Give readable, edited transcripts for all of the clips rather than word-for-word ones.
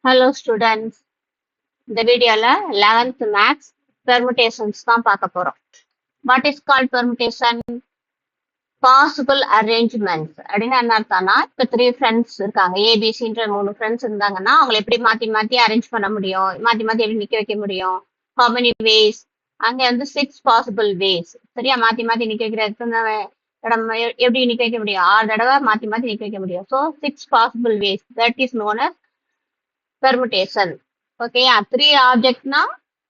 Hello students. இந்த வீடியோல 11th maths permutations தான் பார்க்க போறோம். What is called permutation? Possible arrangements அப்படின்னு என்ன அர்த்தம்னா, இப்போ 3 ஃப்ரெண்ட்ஸ் இருக்காங்க, ஏபிசின்ற 3 ஃப்ரெண்ட்ஸ் இருந்தாங்கன்னா அவங்களை எப்படி மாத்தி மாத்தி அரேஞ்ச் பண்ண முடியும், மாத்தி மாத்தி எப்படி நிக்க வைக்க முடியும்? how many ways? அங்க வந்து 6 பாசிபிள் வேஸ். சரியா? மாத்தி மாத்தி நிக்க வைக்கிற எத்தனை இடம் எப்படி நிக்க வைக்க முடியும்? 6 தடவை மாத்தி மாத்தி நிக்க வைக்க முடியும். So 6 possible ways, that is known as permutation. Okay, yeah, 3 object now,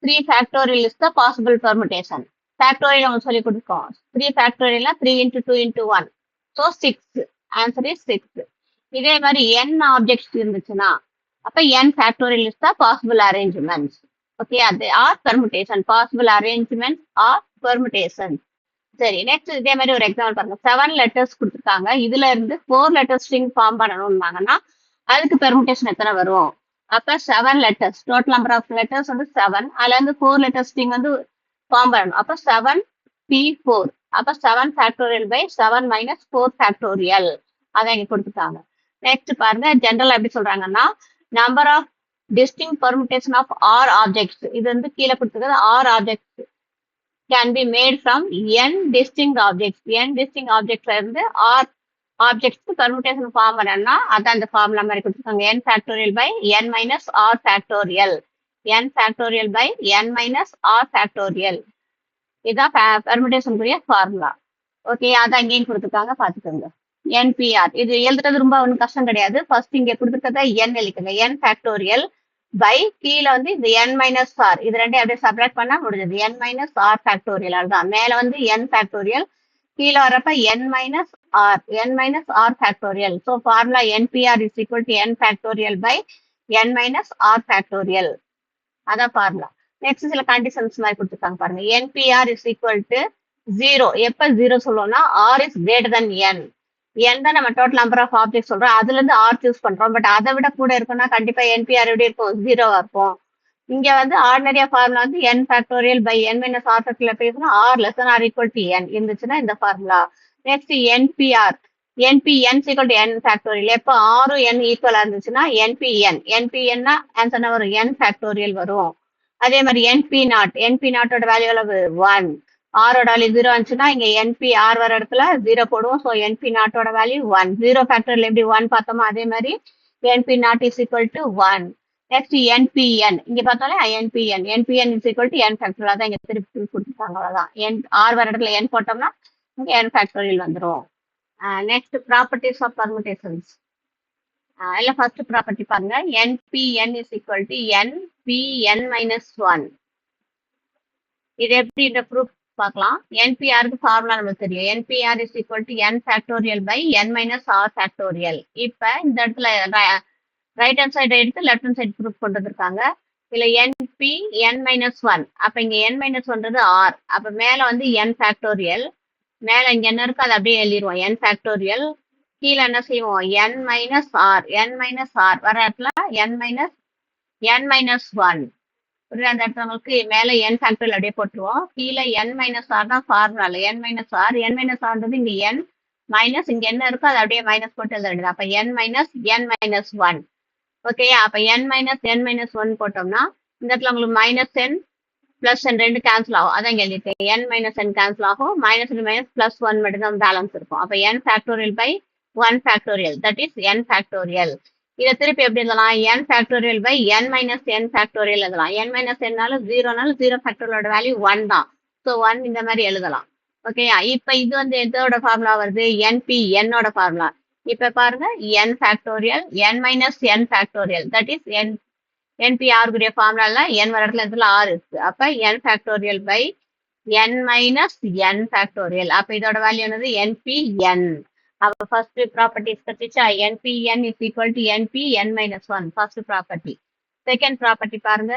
3 factorial is the possible permutation. Factorial நம்ம சொல்லி கொடுத்தோம். 3 factorial 3 into 2 into 1. So 6. Answer is 6. இதே மாதிரி n objects இருந்துச்சுன்னா அப்ப n factorial is the possible arrangements. Okay, they are permutation. Possible arrangements are permutation. சரி, next இதே மாதிரி ஒரு எக்ஸாம்பிள் பாருங்க. 7 லெட்டர்ஸ் கொடுத்துருக்காங்க. இதுல இருந்து 4 லெட்டர் ஸ்ட்ரிங் ஃபார்ம் பண்ணணும்னாங்கன்னா அதுக்கு பெர்முடேஷன் எத்தனை வரும்? அப்ப 7 letters, total number of letters வந்து 7. அதுல இருந்து 4 லெட்டர் ஸ்ட்ரிங் வந்து ஃபார்ம் பண்ணணும். அப்ப 7p4. அப்ப 7 ஃபேக்டோரியல் பை 7 மைனஸ் 4 ஃபேக்டோரியல். அதை இங்க கொடுத்துட்டாங்க. நெக்ஸ்ட் பாருங்க, ஜென்ரலா எப்படி சொல்றாங்கன்னா, number of distinct permutation of R objects. இது வந்து கீழே கொடுத்துருக்கிறது R objects can be made from n distinct objects. n distinct objects இருந்து r objects permutation ஃபார்ம் பண்ணா அதான் அந்த ஃபார்முலா மாதிரி கொடுத்துருக்காங்க. n factorial by n minus r factorial. n factorial by n minus r factorial. இதான் permutation குரிய formula. Okay, அதான் இங்கேயும் கொடுத்துருக்காங்க, பாத்துக்கோங்க. npr இது எழுதுறது ரொம்ப ஒன்றும் கஷ்டம் கிடையாது. ஃபர்ஸ்ட் இங்க கொடுத்துருக்கத n எழுதிக்கோங்க. n factorial பை கீழே வந்து இந்த n மைனஸ் ஆர், இது ரெண்டையும் அப்படியே சப்ராக்ட் பண்ணா முடிஞ்சது. n minus R factorial. அதுதான் மேல வந்து n ஃபேக்டோரியல், கீழே வரப்ப n minus R, n minus R factorial. So formula nPr is equal to n factorial by n minus R factorial. அதான் ஃபார்முலா. நெக்ஸ்ட் சில கண்டிஷன்ஸ் மாதிரி கொடுத்துருக்காங்க பாருங்க. NPr is equal to 0. எப்ப 0 சொல்லுவோம்னா R is greater than n. n தான் நம்ம total number of object சொல்றோம், அதுல இருந்து ஆர் சூஸ் பண்றோம். பட் அதை விட கூட இருக்கும்னா கண்டிப்பா என்பிஆர் எப்படி இருக்கும்? 0வா இருக்கும். இங்க வந்து ஆர்டினரியா ஃபார்முலா வந்து n factorial by n minus R factorial பேசணும். R less than R equal to n இருந்துச்சுன்னா இந்த ஃபார்முலா. Next nPr, npn equal to n factorial. எப்போ ஆரும் n ஈக்குவலா இருந்துச்சுன்னா npn ஆன்சர் வரும், n ஃபேக்டோரியல் வரும். அதே மாதிரி np நாட்டோட வேல்யூ எவ்வளவு? 1. ஆரோட வேல்யூ 0 வந்துச்சுன்னா இங்க என்பி ஆர் வர இடத்துல 0 போடுவோம். ஸோ என்பி நாட்டோட வேல்யூ 1. 0 ஃபேக்டரில் எப்படி 1 பார்த்தோமோ அதே மாதிரி nP naught is equal to 1. Next nPn, இங்க பார்த்தாலே nPn is equal to n factorial. அதான் இங்க திருப்பி கொடுத்துருக்காங்க, அவ்வளவுதான். ஆர் வர இடத்துல n போட்டோம்னா இங்க n ஃபேக்டரியல் வந்துடும். Next properties of permutations. இல்ல ஃபர்ஸ்ட் ப்ராப்பர்ட்டி பாருங்க. NPn is equal to nPn minus 1. இது எப்படி இந்த ப்ரூஃப் பார்க்கலாம். என்பிஆருக்கு ஃபார்முலா நமக்கு தெரியும். NPr is equal to n factorial by n minus R factorial. இப்ப இந்த இடத்துல ரைட் ஹேண்ட் சைடு எடுத்து லெஃப்ட் ஹேண்ட் சைடு ப்ரூஃப் கொண்டு வந்திருக்காங்க. இதுல என்பி n மைனஸ் 1. அப்ப இங்க n மைனஸ் 1 ஆர். அப்ப மேல வந்து n ஃபேக்டோரியல், மேல இங்க என்ன இருக்கு அதை அப்படியே எழுதிடுவோம், n ஃபேக்டோரியல். கீழே என்ன செய்வோம்? n minus R. வர இடத்துல n மைனஸ் 1. அந்த இடத்துக்கு மேல n ஃபேக்டரியல் அப்படியே போட்டுருவோம். கீழே n மைனஸ் ஆர் தான் ஃபார்முலா. n மைனஸ் ஆர்ன்றது இங்க n மைனஸ், இங்க என்ன இருக்கோ அதை அப்படியே மைனஸ் போட்டு எழுதுறது. அப்ப n மைனஸ் 1. ஓகே, அப்ப n மைனஸ் 1 போட்டோம்னா இந்த இடத்துல உங்களுக்கு மைனஸ் n பிளஸ் n ரெண்டு கேன்சல் ஆகும். அதான் இங்க எழுதிருக்கேன், n மைனஸ் n கேன்சல் ஆகும். மைனஸ் பிளஸ் 1 மட்டும் தான் பேலன்ஸ் இருக்கும். அப்ப n factorial by 1 factorial, that is n factorial. இதை திருப்பி எப்படி எழுதலாம்? n factorial by n minus n factorial எழுதலாம். n மைனஸ் n 0 ஃபேக்டோரியலோட வேல்யூ 1 தான். ஸோ 1 இந்த மாதிரி எழுதலாம். ஓகேயா? இப்ப இது வந்து எதோட ஃபார்முலா வருது? என்பிஎன்னோட ஃபார்முலா. இப்ப பாருங்க, n factorial n minus n factorial, that is nPr குரிய ஃபார்முலா. n வர இடத்துல r இருக்கு. அப்ப n factorial by n minus n factorial. அப்ப இதோட வேல்யூ என்னது? என்பிஎன். அப்ப ஃபர்ஸ்ட் ப்ராப்பர்ட்டி கட்டிச்சா, nPn is equal to nPn minus 1. First property. Second property பாருங்க,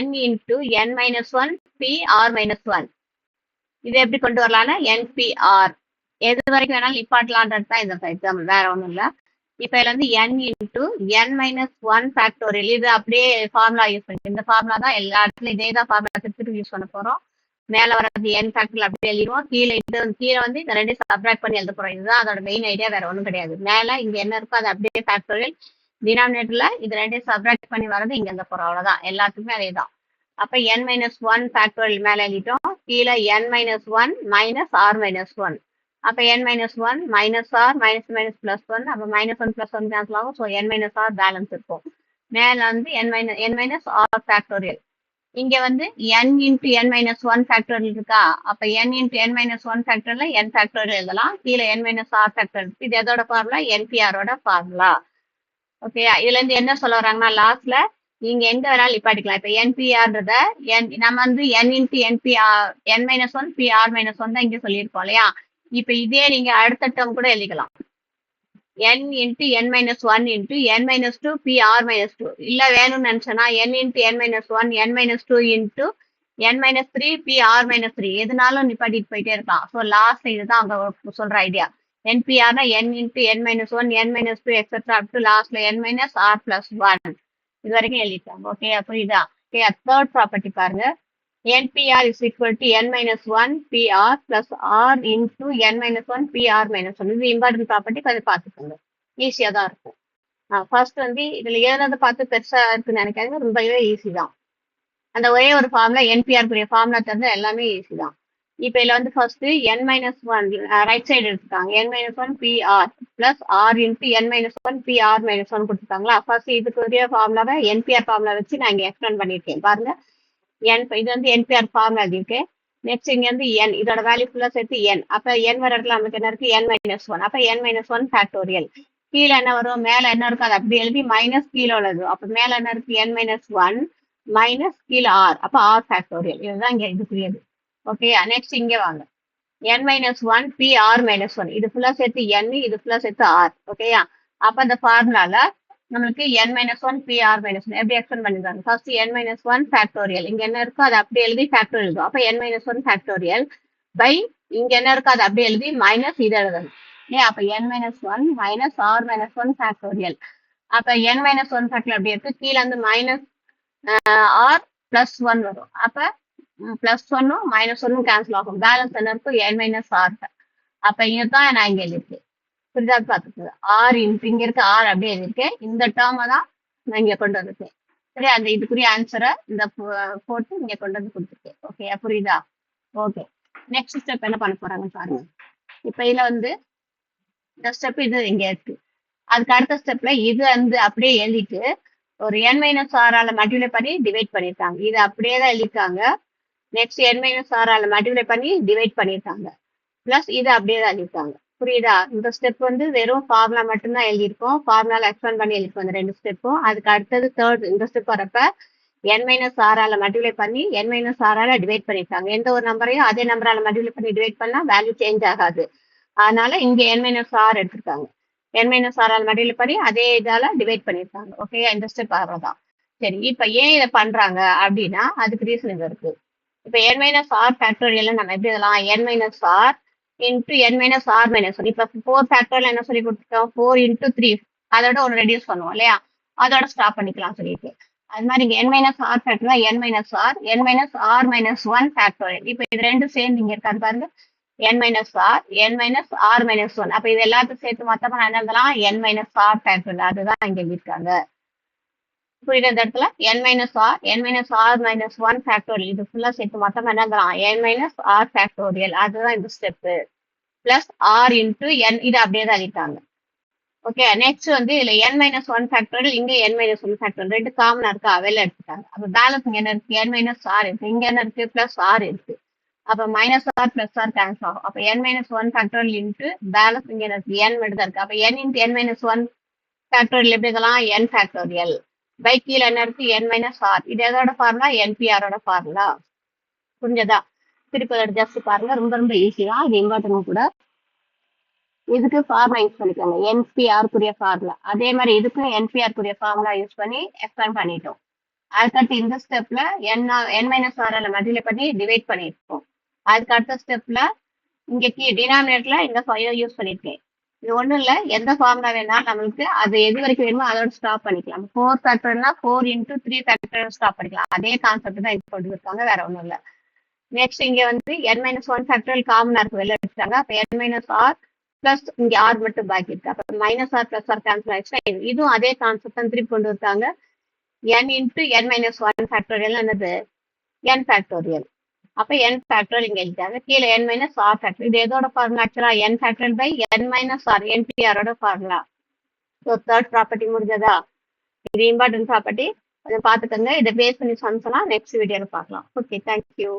n into n minus 1 P R minus 1. இது எப்படி கொண்டு வரலாம்னா என்பிஆர் எது வரைக்கும் வேணாலும் நிப்பாட்டலான்றது தான் இந்த எக்ஸாம்பிள், வேற ஒன்றும் இல்லை. இப்ப இதுல வந்து n into n minus 1 factorial. இது அப்படியே ஃபார்முலா யூஸ் பண்ணி, இந்த ஃபார்முலா தான் எல்லா இடத்துலையும் இதே தான் ஃபார்முலா திருப்பி யூஸ் பண்ண போறோம். மேல வர்றது n ஃபேக்டரியல் அப்படியே எழுதிடுவோம். கீழே வந்து இந்த ரெண்டையும் சப்ராக்ட் பண்ணி எழுத போறோம். இதுதான் அதோட மெயின் ஐடியா, வேற ஒன்றும் கிடையாது. மேல இங்க என்ன இருக்கோ அது அப்படியே ஃபேக்டோரியல், டினாமினேட்டர்ல இது ரெண்டையும் சப்ராக்ட் பண்ணி வர்றது இங்க இருந்து போறோம், அவ்வளவுதான். எல்லாத்துக்குமே அதே தான். அப்ப n மைனஸ் ஒன் ஃபேக்டோரியல் மேல எழுதிட்டோம், கீழே n minus one minus R minus one. அப்ப n minus one minus R minus minus plus one, அப்ப minus one plus one cancel ஆகும். So n minus R balance இருக்கும். மேல வந்து n மைனஸ் ஆர் ஃபேக்டோரியல். இங்க வந்து n into n minus one factorial இருக்கா, அப்ப n into n minus one ஃபேக்டர்ல n ஃபேக்டோரியல் எழுதலாம். கீழே n மைனஸ் ஆர் ஃபேக்டோரியல். இது எதோட ஃபார்முலா? என்பிஆரோட ஃபார்முலா. ஓகே, இதுல இருந்து என்ன சொல்ல வர்றாங்கன்னா லாஸ்ட்ல நீங்க எங்க வேணாலும் நிப்பாட்டிக்கலாம். இப்ப என்பிஆர்ன்றத நம்ம வந்து n into NPR n minus one P R minus one தான் இங்க சொல்லியிருக்கோம் இல்லையா. இப்ப இதே நீங்க அடுத்த டேர்ம் கூட எழுதிக்கலாம், n into n minus one into n minus two P R minus two. இல்ல வேணும்னு நினைச்சேன்னா n into n minus one n minus two into n minus three P R minus three. எதுனாலும் நிப்பாட்டிட்டு போயிட்டே இருக்கலாம். ஸோ லாஸ்ட் இதுதான் அவங்க சொல்ற ஐடியா. என்பிஆர்னா n into n minus one n minus two etcetera up to லாஸ்ட்ல n minus R plus one. இது வரைக்கும் எழுதிட்டாங்க. ஓகே, புரியுதா? ஓகே, தேர்ட் ப்ராப்பர்ட்டி பாருங்க. NPR is equal to n minus 1 PR plus R into n minus 1 PR minus 1. இது important property, கொஞ்சம் பார்த்துக்கோங்க, ஈஸியாக தான் இருக்கும். ஃபர்ஸ்ட் வந்து இதுல எழுதுறத பார்த்து பெருசா இருக்குன்னு நினைக்காதீங்க, ரொம்பவே ஈஸி தான். அந்த ஒரே ஒரு ஃபார்முலா என்பிஆர் ஃபார்முலா தெரிஞ்ச எல்லாமே ஈஸி தான். இப்போ இதுல வந்து first n minus one right side எடுத்துக்காங்க, n minus one PR plus R into n minus one PR minus one கொடுத்துருக்காங்களா. ஃபர்ஸ்ட் இதுக்குரிய ஃபார்முலாவை என்பிஆர் ஃபார்முலா வச்சு நான் இங்க எக்ஸ்பிளைன் பண்ணியிருக்கேன் பாருங்க. இது வந்து என்பிஆர் ஃபார்முலா இருக்கு. நெக்ஸ்ட் இங்க வந்து n, இதோட வேல்யூ ஃபுல்லா சேர்த்து n. அப்ப n வர இடத்துல நமக்கு என்ன இருக்கு? n minus one. அப்ப n மைனஸ் ஒன் ஃபேக்டோரியல். கீழே என்ன வரும்? மேல என்ன இருக்கும் அது அப்படி எழுதி மைனஸ் கீழே உள்ளது. அப்ப மேல என்ன இருக்கு? n மைனஸ் ஒன் மைனஸ் கீழே ஆர், அப்ப ஆர் ஃபேக்டோரியல். இதுதான் இங்க இதுக்குரியது. ஓகே, நெக்ஸ்ட் இங்க வாங்க, n minus one P R minus one. இது ஃபுல்லா சேர்த்து n, இது ஃபுல்லா சேர்த்து ஆர். ஓகேயா? அப்ப அந்த ஃபார்முலால நம்மளுக்கு n minus one P R minus one எப்படி எக்ஸ்பிளைன் பண்ணிருக்காங்க. First n minus one factorial, இங்க என்ன இருக்கோ அதை அப்படி எழுதி ஃபேக்டோரியல் எழுதும். அப்ப n minus one factorial by இங்க என்ன இருக்கோ அதை அப்படி எழுதி மைனஸ் இது எழுதணும். ஏன்? அப்ப n minus one minus R minus one factorial. அப்ப n மைனஸ் ஒன் ஃபேக்டர் அப்படி இருக்கு, கீழே வந்து மைனஸ் ஆர் பிளஸ் ஒன் வரும். அப்ப பிளஸ் ஒன்னும் மைனஸ் ஒன்னும் கேன்சல் ஆகும். பேலன்ஸ் என்ன இருக்கும்? n minus R. அப்ப இதுதான் நான் இங்க எழுதிருக்கேன். புரிதா? பார்த்துக்கோங்க, ஆர் இங்க இருக்க ஆர் அப்படியே எழுதிருக்கேன். இந்த டேர்மை தான் நான் இங்க கொண்டு வந்திருக்கேன். சரி, அந்த இதுக்குரிய ஆன்சரை இந்த போட்டு இங்க கொண்டு வந்து கொடுத்துருக்கேன். ஓகே, புரியுதா? ஓகே, நெக்ஸ்ட் ஸ்டெப் என்ன பண்ண போறாங்கன்னு பாருங்க. இப்ப இதுல வந்து இந்த ஸ்டெப் இது இங்க இருக்கு. அதுக்கு அடுத்த ஸ்டெப்ல இது வந்து அப்படியே எழுதிட்டு ஒரு n மைனஸ் ஆரால மல்டிப்ளை பண்ணி டிவைட் பண்ணிருக்காங்க. இது அப்படியே தான் எழுதிருக்காங்க. நெக்ஸ்ட் n மைனஸ் ஆரால மல்டிப்ளை பண்ணி டிவைட் பண்ணிருக்காங்க. பிளஸ் இது அப்படியே தான் எழுதிருக்காங்க. புரியுதா? இந்த ஸ்டெப் வந்து வெறும் ஃபார்முலா மட்டும்தான் எழுதியிருக்கோம். ஃபார்முலால எக்ஸ்பேண்ட் பண்ணி எழுதிருக்கோம் இந்த ரெண்டு ஸ்டெப்பும். அதுக்கு அடுத்தது தேர்ட் இந்த ஸ்டெப் வரப்ப n மைனஸ் ஆரால மல்டிப்ளை பண்ணி n மைனஸ் ஆரால டிவைட் பண்ணிருக்காங்க. எந்த ஒரு நம்பரையும் அதே நம்பரால மல்டிப்ளை பண்ணி டிவைட் பண்ணா வேல்யூ சேஞ்ச் ஆகாது. அதனால இங்க n மைனஸ் ஆர் எடுத்திருக்காங்க. n மைனஸ் ஆரால் மல்டிப்ளை பண்ணி அதே இதால டிவைட் பண்ணிருக்காங்க. ஓகே, இந்த ஸ்டெப் அவ்வளவுதான். சரி, இப்ப ஏன் இதை பண்றாங்க அப்படின்னா அதுக்கு ரீசன் இது இருக்கு. இப்ப n மைனஸ் ஆர் ஃபேக்டோரியல் நம்ம எப்படி எழுதலாம்? n minus R into n minus R minus one. இப்ப 4 ஃபேக்டோரியல் என்ன சொல்லி கொடுத்துட்டோம்? 4 இன்டூ 3, அதோட ஒன்று ரெடியூஸ் பண்ணுவோம் இல்லையா, அதோட ஸ்டாப் பண்ணிக்கலாம் சொல்லிட்டு. அது மாதிரி இங்க n minus R factor n minus R minus one factorial. இப்ப இது ரெண்டும் சேர்ந்து இங்க இருக்காது பாருங்க, n minus R minus one. அப்ப இது எல்லாத்தையும் சேர்த்து மொத்தமா என்ன எழுதலாம்? n minus R factorial. அதுதான் இங்க எழுதியிருக்காங்க. புரியுது? இந்த இடத்துல n minus R minus one factorial. இது ஃபுல்லா சேர்த்து மொத்தமா என்ன எழுதலாம்? n minus R factorial. அதுதான் இந்த step. Plus R into n, இது அப்படியே தான் எழுதிட்டாங்க. ஓகே, நெக்ஸ்ட் வந்து இதுல n மைனஸ் ஒன் ஃபேக்டோரியல், இங்க n மைனஸ் ஒன் ஃபேக்டோரியல் ரெண்டு காமனா இருக்கா, வெளில எடுத்துட்டாங்க. அப்ப பேலன்ஸ் இங்க என்ன இருக்கு? n மைனஸ் ஆர் இருக்கு, இங்க என்ன இருக்கு? பிளஸ் ஆர் இருக்கு. அப்ப minus R plus R cancel ஆகும். அப்ப n minus one factorial into balance இங்க என்ன இருக்கு? n மட்டும் தான் இருக்கு. அப்ப n into n minus one factorial எப்படி இருக்கலாம்? n ஃபேக்டோரியல் பை கீழே என்ன இருக்கு? n minus R. இது எதோட ஃபார்முலா? என்பிஆரோட ஃபார்முலா. புரிஞ்சதா? திருப்பி ஜஸ்ட் பாருங்க, ரொம்ப ரொம்ப ஈஸி தான், இது இம்பார்ட்டன்ட் கூட. இதுக்கு ஃபார்முலா யூஸ் பண்ணிக்கோங்க, என்பிஆருக்குரிய ஃபார்முலா. அதே மாதிரி இதுக்கு என்பிஆருக்குரிய ஃபார்முலா யூஸ் பண்ணி எக்ஸ்பேண்ட் பண்ணிட்டோம். அதுக்கடுத்து இந்த ஸ்டெப்ல n மைனஸ் ஆரால மல்டிப்ளை பண்ணி டிவைட் பண்ணிருக்கோம். அதுக்கு அடுத்த ஸ்டெப்ல இங்க டினாமினேட்டர்ல இந்த யூஸ் பண்ணிருக்கேன். இது ஒண்ணும் இல்ல, எந்த ஃபார்முலா வேணாலும் நம்மளுக்கு அது எது வரைக்கும் வேணுமோ அதோட ஸ்டாப் பண்ணிக்கலாம். 4 ஃபேக்டர்னா 4 இன்டூ 3 ஃபேக்டர் ஸ்டாப் பண்ணிக்கலாம். அதே கான்செப்ட் தான் இது கொண்டு இருக்காங்க, வேற ஒண்ணும் இல்ல. நெக்ஸ்ட் இங்க வந்து n மைனஸ் ஒன் ஃபேக்டரியல் காமனா இருக்கு, வெளில எடுத்துட்டாங்க. அப்ப n மைனஸ் ஆர் பிளஸ் இங்க ஆர் மட்டும் பாக்கி இருக்கு. அப்ப minus R plus R cancel ஆயிடுச்சுன்னா இதுவும் அதே கான்செப்ட் தான் திருப்பி கொண்டு இருக்காங்க. n into n minus one factorial என்னது n ஃபேக்டோரியல். அப்ப n ஃபேக்டோரியல் இங்க எழுதிட்டாங்க. கீழே n மைனஸ் ஆர் ஃபேக்டர். இது எதோட ஃபார்முலா ஆக்சுவலா n factorial by n minus R என்பிஆரோட ஃபார்முலா. ஸோ தேர்ட் ப்ராப்பர்ட்டி முடிஞ்சதா? இது இம்பார்ட்டன்ட் ப்ராப்பர்ட்டி. கொஞ்சம் பார்த்துக்கோங்க. இதை பேஸ் பண்ணி சம்ஸ் எல்லாம் நெக்ஸ்ட் வீடியோல பார்க்கலாம். Okay, thank you.